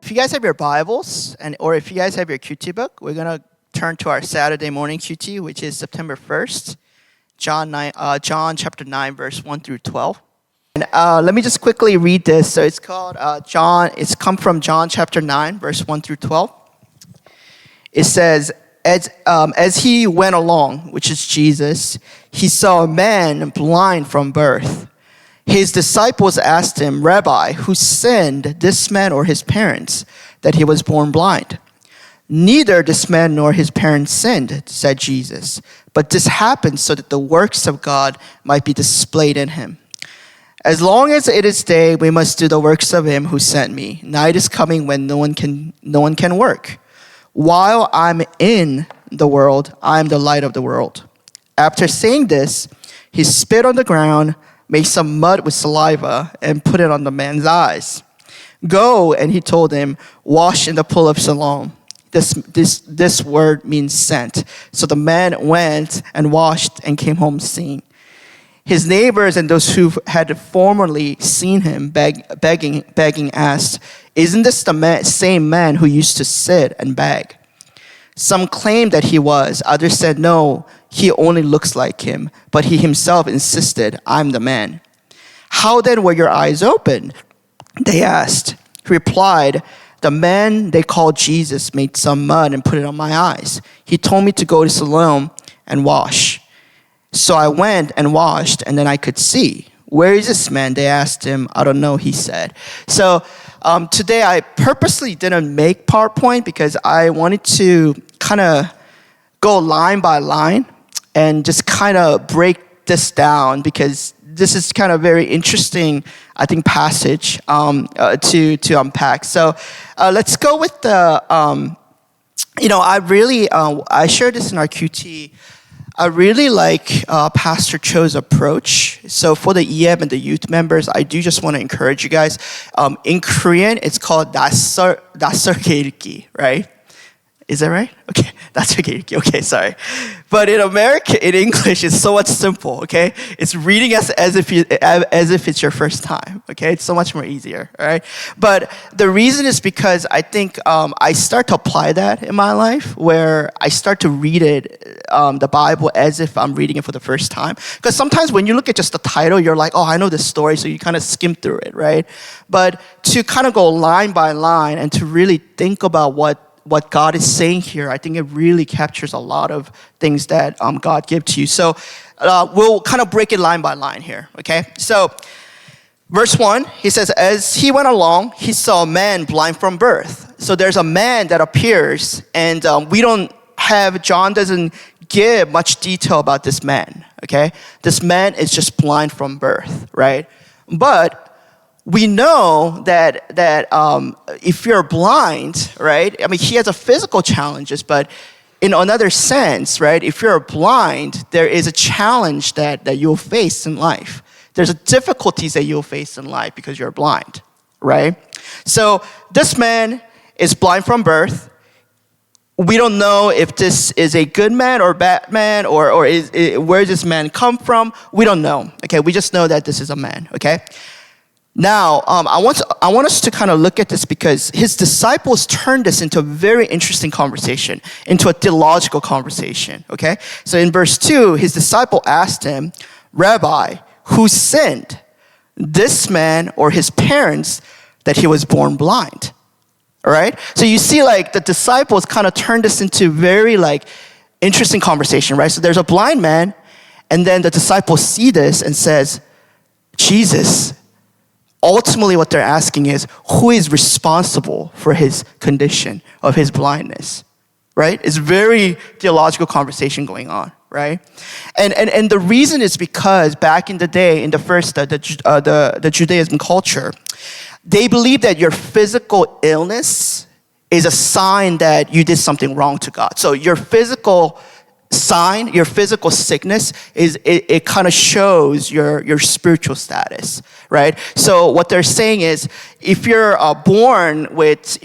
If you guys have your Bibles, or if you guys have your QT book, we're going to turn to our Saturday morning QT, which is September 1st, John chapter 9, verse 1 through 12. And let me just quickly read this. So it's called it's come from John chapter 9, verse 1 through 12. It says, as he went along, which is Jesus, he saw a man blind from birth. His disciples asked him, Rabbi, who sinned, this man or his parents, that he was born blind? Neither this man nor his parents sinned, said Jesus, but this happened so that the works of God might be displayed in him. As long as it is day, we must do the works of him who sent me. Night is coming when no one can work. While I'm in the world, I am the light of the world. After saying this, he spit on the ground, made some mud with saliva, and put it on the man's eyes. Go, and he told him, wash in the pool of Siloam. This word means sent. So the man went and washed and came home seeing. His neighbors and those who had formerly seen him begging asked, isn't this the same man who used to sit and beg? Some claimed that he was. Others said, no, he only looks like him. But he himself insisted, I'm the man. How then were your eyes opened? They asked. He replied, the man they called Jesus made some mud and put it on my eyes. He told me to go to Siloam and wash. So I went and washed, and then I could see. Where is this man? They asked him. I don't know, he said. So today I purposely didn't make PowerPoint because I wanted to kind of go line by line and just kind of break this down because this is kind of very interesting, I think, passage to unpack. So let's go with the, I shared this in our QT. I really like Pastor Cho's approach. So for the EM and the youth members, I do just want to encourage you guys. In Korean, it's called 낯설게 읽기, right? Is that right? Okay, 낯설게 읽기. Okay, sorry. But in English, it's so much simple. Okay, it's reading as if it's your first time. Okay, it's so much more easier. All right. But the reason is because I think I start to apply that in my life, where I start to read the Bible as if I'm reading it for the first time. Because sometimes when you look at just the title, you're like, oh, I know this story, so you kind of skim through it, right? But to kind of go line by line and to really think about what God is saying here, I think it really captures a lot of things that God gave to you. So we'll kind of break it line by line here, okay? So verse 1, he says, as he went along, he saw a man blind from birth. So there's a man that appears, and John doesn't give much detail about this man, okay? This man is just blind from birth, right? But we know that if you're blind, right? I mean, he has a physical challenges, but in another sense, right? If you're blind, there is a challenge that you'll face in life. There's difficulties that you'll face in life because you're blind, right? So this man is blind from birth. We don't know if this is a good man or bad man, or where does this man come from? We don't know. Okay, we just know that this is a man. Okay. Now, I want us to kind of look at this because his disciples turned this into a very interesting conversation, into a theological conversation, okay? So in verse 2, his disciple asked him, Rabbi, who sinned, this man or his parents, that he was born blind? All right? So you see, like, the disciples kind of turned this into very, like, interesting conversation, right? So there's a blind man, and then the disciples see this and says, Jesus. Ultimately, what they're asking is, who is responsible for his condition of his blindness, right? It's very theological conversation going on, right? And the reason is because back in the day, in the Judaism culture, they believe that your physical illness is a sign that you did something wrong to God. So your physical sign, your physical sickness it kind of shows your spiritual status, right? So what they're saying is, if you're born with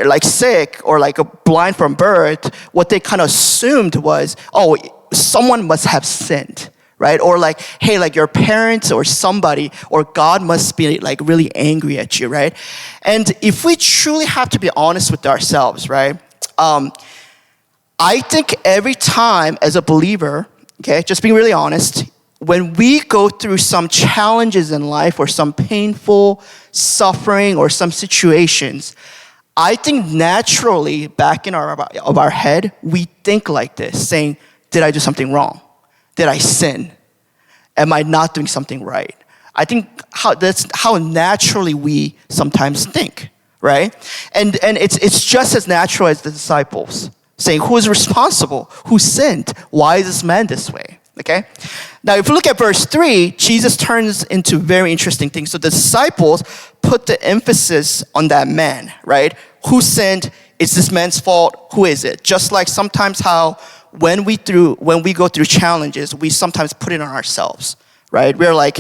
like sick or like a blind from birth, what they kind of assumed was, oh, someone must have sinned, right? Or like, hey, like your parents or somebody or God must be like really angry at you, right? And if we truly have to be honest with ourselves, right? I think every time as a believer, okay, just being really honest, when we go through some challenges in life or some painful suffering or some situations, I think naturally back in our head, we think like this, saying, did I do something wrong? Did I sin? Am I not doing something right? I think that's how naturally we sometimes think, right? And it's just as natural as the disciples saying, who is responsible? Who sinned? Why is this man this way? Okay? Now, if you look at verse 3, Jesus turns into very interesting things. So the disciples put the emphasis on that man, right? Who sinned? Is this man's fault? Who is it? Just like sometimes how when we go through challenges, we sometimes put it on ourselves, right? We're like,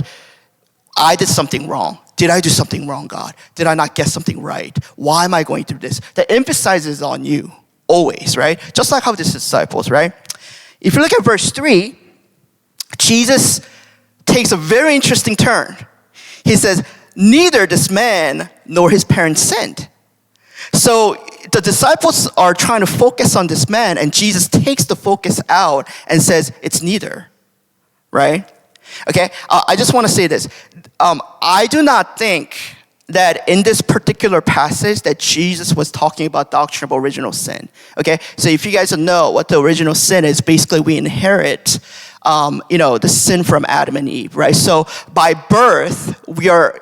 I did something wrong. Did I do something wrong, God? Did I not get something right? Why am I going through this? The emphasis is on you, always, right? Just like how the disciples, right? If you look at verse 3, Jesus takes a very interesting turn. He says, neither this man nor his parents sinned. So the disciples are trying to focus on this man, and Jesus takes the focus out and says, it's neither, right? Okay, I just want to say this. I do not think that in this particular passage that Jesus was talking about doctrine of original sin. Okay, so if you guys don't know what the original sin is, basically we inherit the sin from Adam and Eve, right? So by birth, we are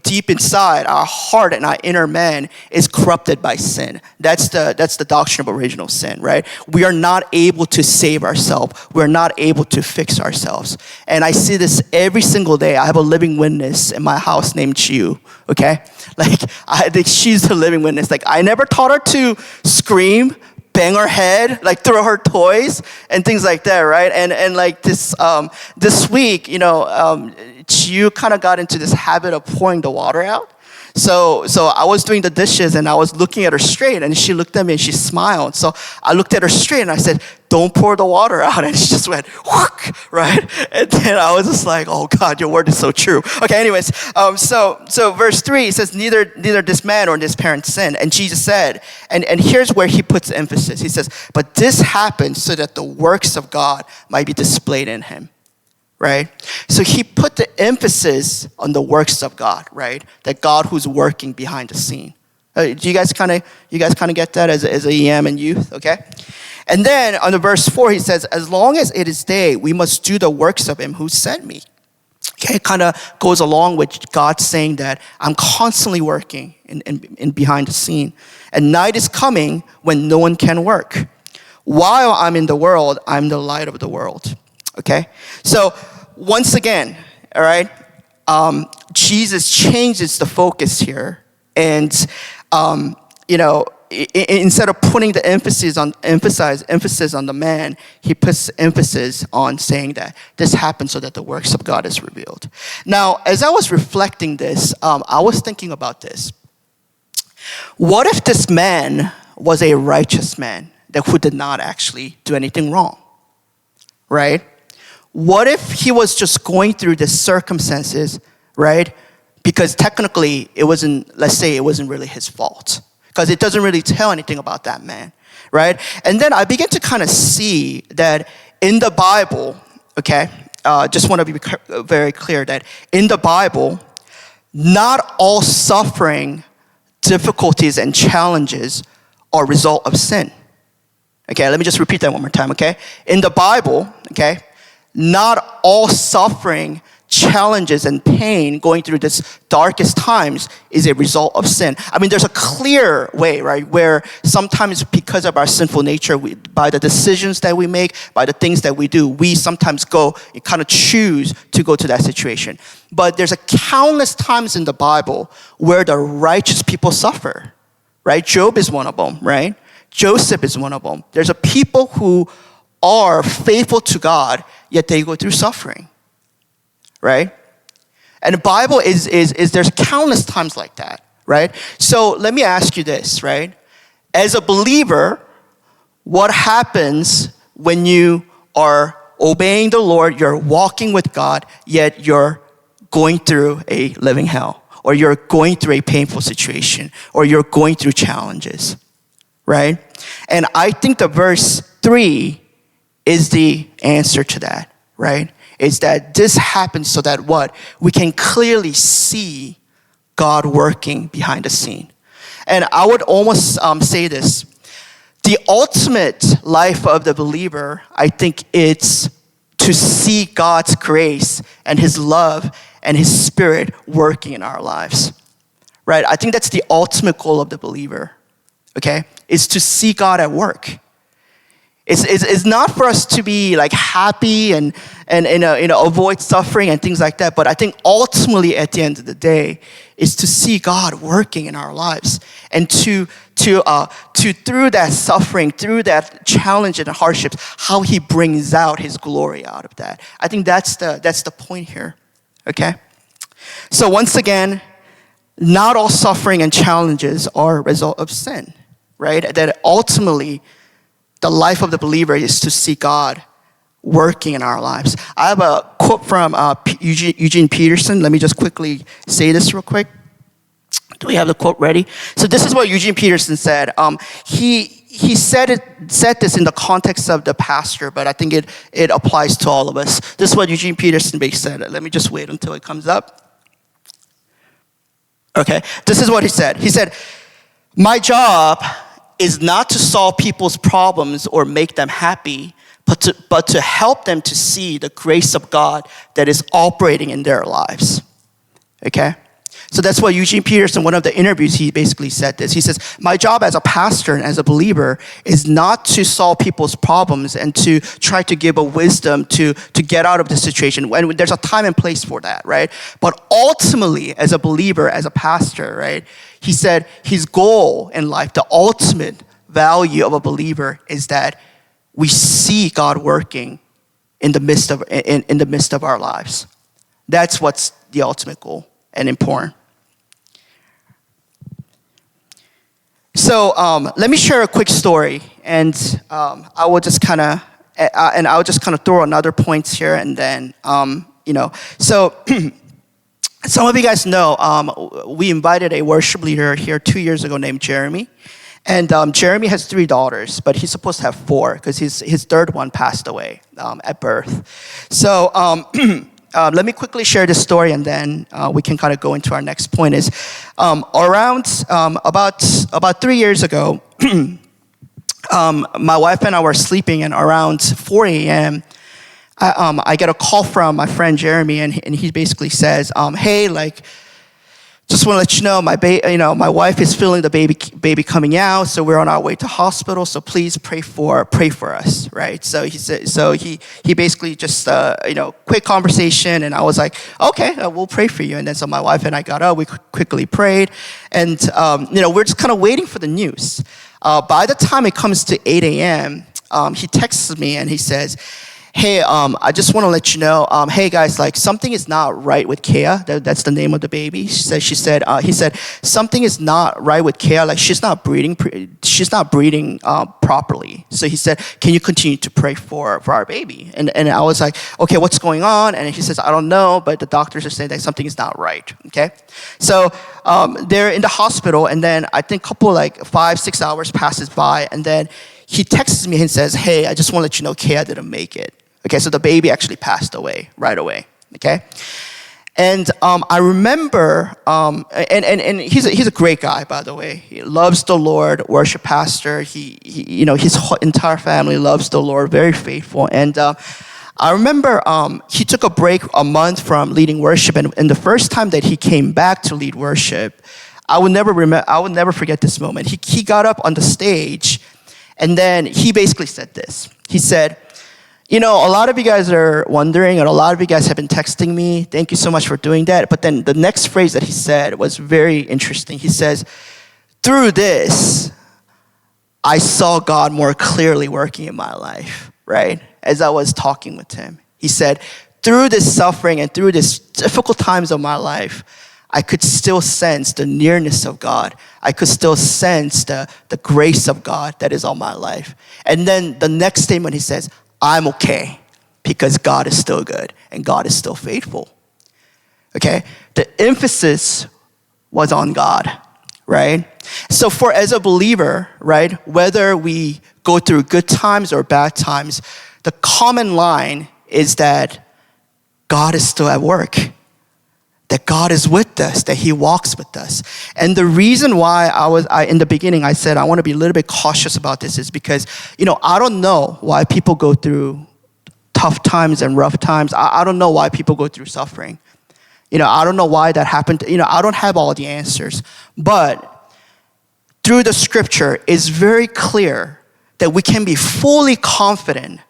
deep inside our heart and our inner man is corrupted by sin. That's the doctrine of original sin, right? We are not able to save ourselves. We're not able to fix ourselves. And I see this every single day. I have a living witness in my house named Chiu, okay? Like, I think she's the living witness. Like, I never taught her to scream, bang her head, like throw her toys and things like that, right? And like this week, Chiu kind of got into this habit of pouring the water out. So I was doing the dishes and I was looking at her straight, and she looked at me and she smiled. So I looked at her straight and I said, don't pour the water out. And she just went, whook, right? And then I was just like, oh God, your word is so true. Okay, anyways, so verse 3 says, neither this man or this parent sinned. And Jesus said, and here's where he puts emphasis. He says, but this happened so that the works of God might be displayed in him. Right? So he put the emphasis on the works of God, right? That God who's working behind the scene. Do you guys kind of get that as a EM and youth, okay? And then on the verse 4, he says, as long as it is day, we must do the works of him who sent me. Okay, it kind of goes along with God saying that I'm constantly working in behind the scene. And night is coming when no one can work. While I'm in the world, I'm the light of the world. Okay? So, once again, all right, Jesus changes the focus here. And, instead of putting the emphasis on the man, he puts emphasis on saying that this happened so that the works of God is revealed. Now, as I was reflecting this, I was thinking about this. What if this man was a righteous man who did not actually do anything wrong, right? What if he was just going through the circumstances, right? Because technically let's say it wasn't really his fault. Because it doesn't really tell anything about that man, right? And then I began to kind of see that in the Bible, okay, just want to be very clear that in the Bible, not all suffering, difficulties, and challenges are a result of sin. Okay, let me just repeat that one more time, okay? In the Bible, okay, not all suffering, challenges, and pain going through this darkest times is a result of sin. I mean, there's a clear way, right, where sometimes because of our sinful nature, by the decisions that we make, by the things that we do, we sometimes kind of choose to go to that situation. But there's a countless times in the Bible where the righteous people suffer, right? Job is one of them, right? Joseph is one of them. There's a people who are faithful to God, yet they go through suffering, right? And the Bible there's countless times like that, right? So let me ask you this, right? As a believer, what happens when you are obeying the Lord, you're walking with God, yet you're going through a living hell, or you're going through a painful situation, or you're going through challenges, right? And I think the verse 3 is the answer to that, right? Is that this happens so that what? We can clearly see God working behind the scene. And I would almost say this. The ultimate life of the believer, I think it's to see God's grace and his love and his spirit working in our lives, right? I think that's the ultimate goal of the believer, okay? Is to see God at work. It's not for us to be like happy and avoid suffering and things like that. But I think ultimately at the end of the day is to see God working in our lives, and to through that suffering, through that challenge and hardships, how he brings out his glory out of that. I think that's the point here. Okay? So once again, not all suffering and challenges are a result of sin, right? That ultimately the life of the believer is to see God working in our lives. I have a quote from Eugene Peterson. Let me just quickly say this real quick. Do we have the quote ready? So this is what Eugene Peterson said. He said this in the context of the pastor, but I think it applies to all of us. This is what Eugene Peterson said. Let me just wait until it comes up. Okay, this is what he said. He said, "My job is not to solve people's problems or make them happy, but to help them to see the grace of God that is operating in their lives." Okay? So that's what Eugene Peterson, one of the interviews, he basically said this. He says, "My job as a pastor and as a believer is not to solve people's problems and to try to give a wisdom to get out of the situation. When there's a time and place for that, right? But ultimately, as a believer, as a pastor, right, he said his goal in life, the ultimate value of a believer is that we see God working in the midst of our lives. That's what's the ultimate goal and important. So let me share a quick story, and I will just kind of throw another points here, and then So some of you guys know we invited a worship leader here 2 years ago named Jeremy. And Jeremy has 3 daughters, but he's supposed to have 4 because his third one passed away at birth. So let me quickly share this story, and then we can kind of go into our next point. Is around about 3 years ago, my wife and I were sleeping, and around 4 a.m., I get a call from my friend Jeremy, and he basically says, "Hey, just want to let you know, my wife is feeling the baby coming out, so we're on our way to hospital. So please pray for us, right?" So he said, he basically just quick conversation, and I was like, "Okay, we'll pray for you." And then so my wife and I got up, we quickly prayed, and we're just kind of waiting for the news. By the time it comes to 8 a.m., he texts me and he says, "Hey, I just want to let you know, hey guys, something is not right with Kea." That's the name of the baby. He said, "Something is not right with Kea. She's not breathing properly." So he said, "Can you continue to pray for our baby?" And I was like, "Okay, what's going on?" And he says, "I don't know, but the doctors are saying that something is not right." Okay, so they're in the hospital, and then I think a couple 5-6 hours passes by, and then he texts me and says, "Hey, I just want to let you know, Kea didn't make it." Okay, so the baby actually passed away right away. Okay, and I remember, and he's a great guy, by the way. He loves the Lord, worship pastor. He his whole entire family loves the Lord, very faithful. And I remember he took a break a month from leading worship, and the first time that he came back to lead worship, I would never forget this moment. He got up on the stage, and then he basically said this. He said, "A lot of you guys are wondering, and a lot of you guys have been texting me. Thank you so much for doing that." But then the next phrase that he said was very interesting. He says, "Through this, I saw God more clearly working in my life," right? As I was talking with him. He said, "Through this suffering and through these difficult times of my life, I could still sense the nearness of God. I could still sense the grace of God that is on my life." And then the next statement he says, "I'm okay." because God is still good and God is still faithful. Okay? The emphasis was on God, right? So as a believer, right, whether we go through good times or bad times, the common line is that God is still at work, that God is with us, that he walks with us. And the reason why in the beginning I said I want to be a little bit cautious about this is because, I don't know why people go through tough times and rough times. I don't know why people go through suffering. I don't know why that happened. I don't have all the answers. But through the scripture, it's very clear that we can be fully confident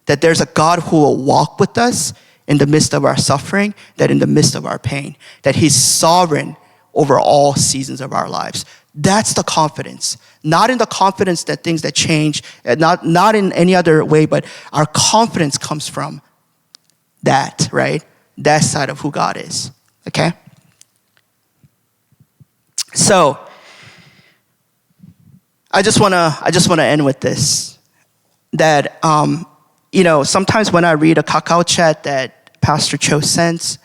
that there's a God who will walk with us in the midst of our suffering, that in the midst of our pain, that he's sovereign over all seasons of our lives. That's the confidence. Not in the confidence that things that change, not in any other way, but our confidence comes from that, right? That side of who God is, okay? So, I just wanna end with this, that sometimes when I read a Kakao chat that Pastor Cho sends,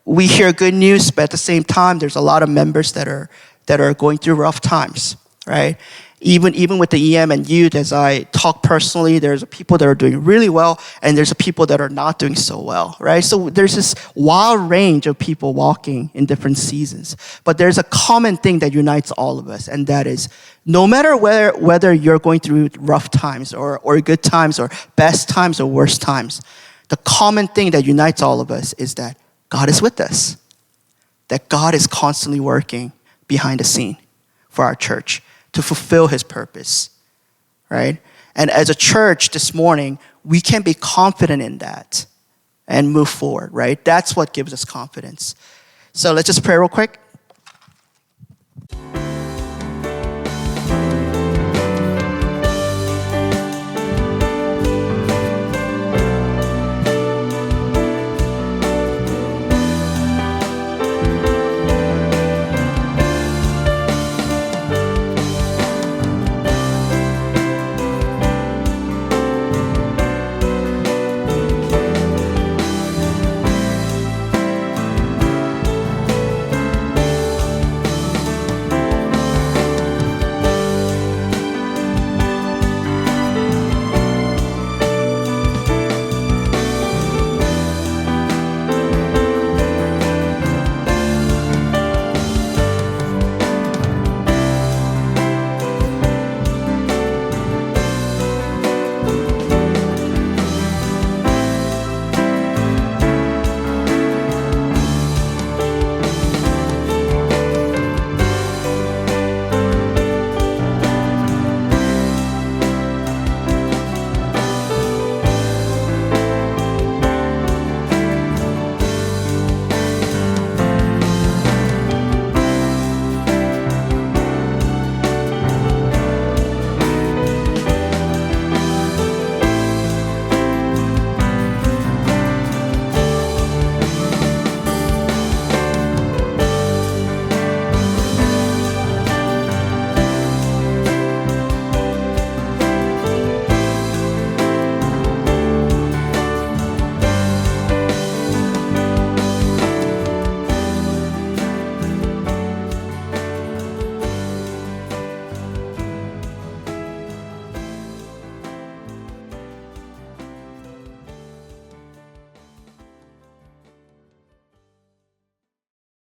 we hear good news, but at the same time, there's a lot of members that are going through rough times, right? Even with the EM and youth, as I talk personally, there's people that are doing really well, and there's people that are not doing so well, right? So there's this wild range of people walking in different seasons. But there's a common thing that unites all of us, and that is, no matter whether you're going through rough times or good times or best times or worst times, the common thing that unites all of us is that God is with us, that God is constantly working behind the scene for our church to fulfill his purpose, right? And as a church this morning, we can be confident in that and move forward, right? That's what gives us confidence. So let's just pray real quick.